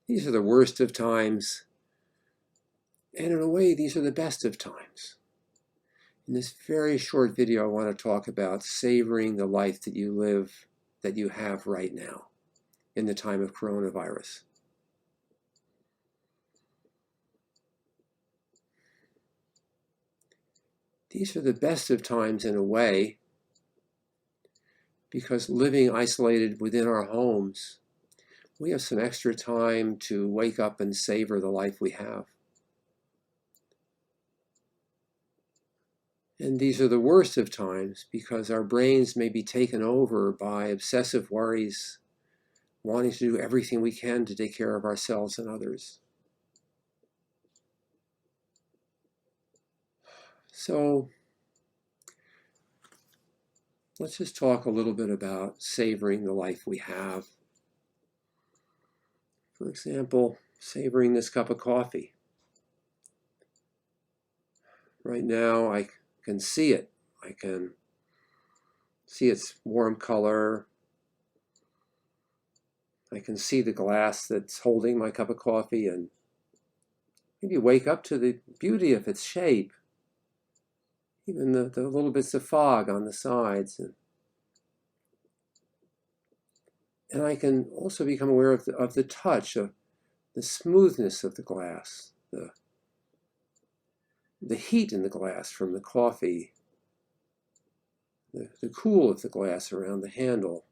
These are the worst of times, and in a way, these are the best of times. In this very short video, I want to talk about savoring the life that you live, that you have right now in the time of coronavirus. These are the best of times in a way, because living isolated within our homes, we have some extra time to wake up and savor the life we have. And these are the worst of times because our brains may be taken over by obsessive worries, wanting to do everything we can to take care of ourselves and others. So let's just talk a little bit about savoring the life we have. For example, savoring this cup of coffee. Right now, I can see it. I can see its warm color. I can see the glass that's holding my cup of coffee, and maybe wake up to the beauty of its shape, even the little bits of fog on the sides. And I can also become aware of the touch, of the smoothness of the glass, the heat in the glass from the coffee, the cool of the glass around the handle.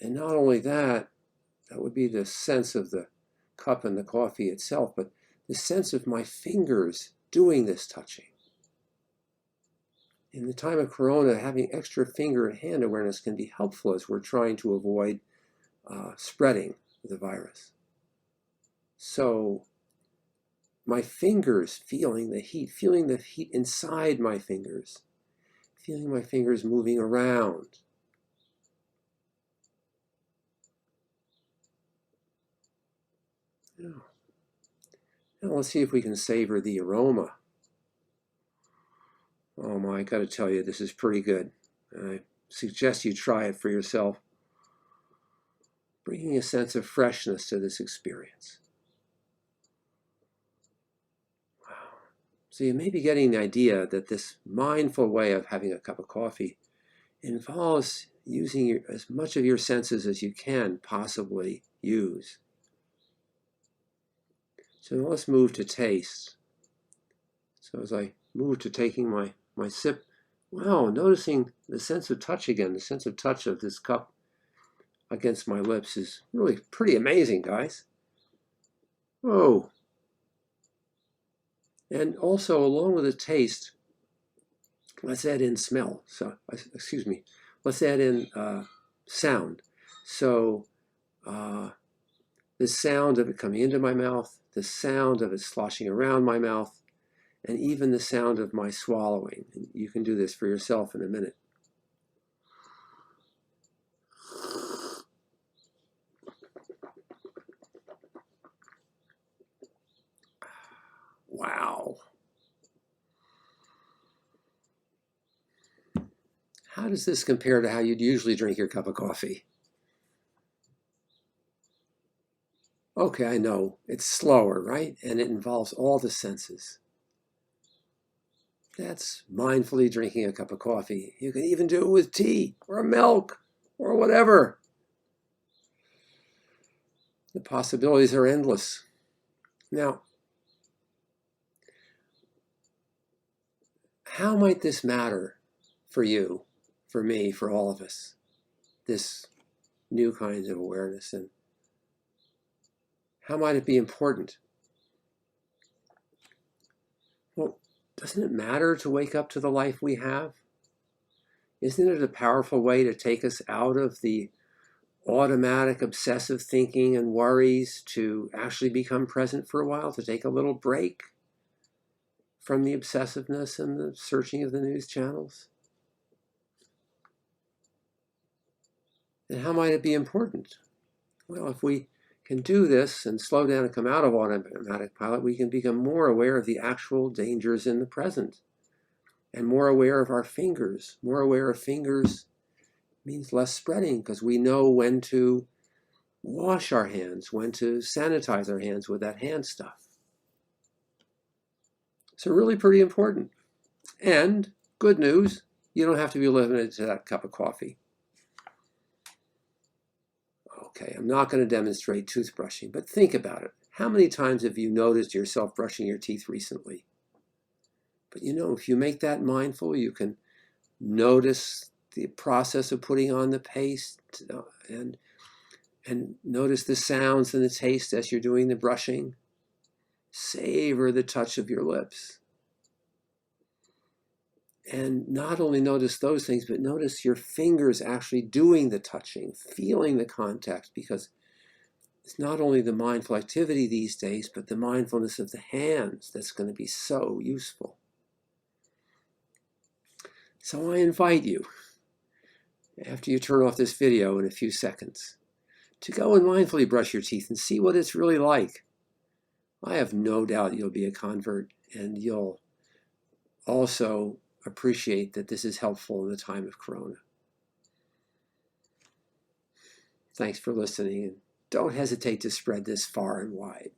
And not only that, that would be the sense of the cup and the coffee itself, but the sense of my fingers doing this touching. In the time of corona, having extra finger and hand awareness can be helpful as we're trying to avoid spreading the virus. So my fingers feeling the heat inside my fingers, feeling my fingers moving around. Now let's see if we can savor the aroma. Oh my, I gotta tell you, this is pretty good. I suggest you try it for yourself, bringing a sense of freshness to this experience. Wow. So you may be getting the idea that this mindful way of having a cup of coffee involves using as much of your senses as you can possibly use. So let's move to taste. So as I move to taking my sip, wow, noticing the sense of touch again, the sense of touch of this cup against my lips is really pretty amazing, guys. Oh. And also, along with the taste, let's add in smell. So, excuse me, let's add in sound. So, the sound of it coming into my mouth, the sound of it sloshing around my mouth, and even the sound of my swallowing. And you can do this for yourself in a minute. Wow. How does this compare to how you'd usually drink your cup of coffee? Okay, I know, it's slower, right? And it involves all the senses. That's mindfully drinking a cup of coffee. You can even do it with tea or milk or whatever. The possibilities are endless. Now, how might this matter for you, for me, for all of us? This new kind of awareness, and how might it be important? Well, doesn't it matter to wake up to the life we have? Isn't it a powerful way to take us out of the automatic obsessive thinking and worries to actually become present for a while, to take a little break from the obsessiveness and the searching of the news channels? And how might it be important? Well, if we can do this and slow down and come out of automatic pilot, we can become more aware of the actual dangers in the present and more aware of our fingers. More aware of fingers means less spreading because we know when to wash our hands, when to sanitize our hands with that hand stuff. So really pretty important. And good news, you don't have to be limited to that cup of coffee. Okay, I'm not going to demonstrate toothbrushing, but think about it. How many times have you noticed yourself brushing your teeth recently? But if you make that mindful, you can notice the process of putting on the paste and notice the sounds and the taste as you're doing the brushing. Savor the touch of your lips. And not only notice those things, but notice your fingers actually doing the touching, feeling the contact, because it's not only the mindful activity these days, but the mindfulness of the hands that's going to be so useful. So I invite you, after you turn off this video in a few seconds, to go and mindfully brush your teeth and see what it's really like. I have no doubt you'll be a convert, and you'll also appreciate that this is helpful in the time of Corona. Thanks for listening, and don't hesitate to spread this far and wide.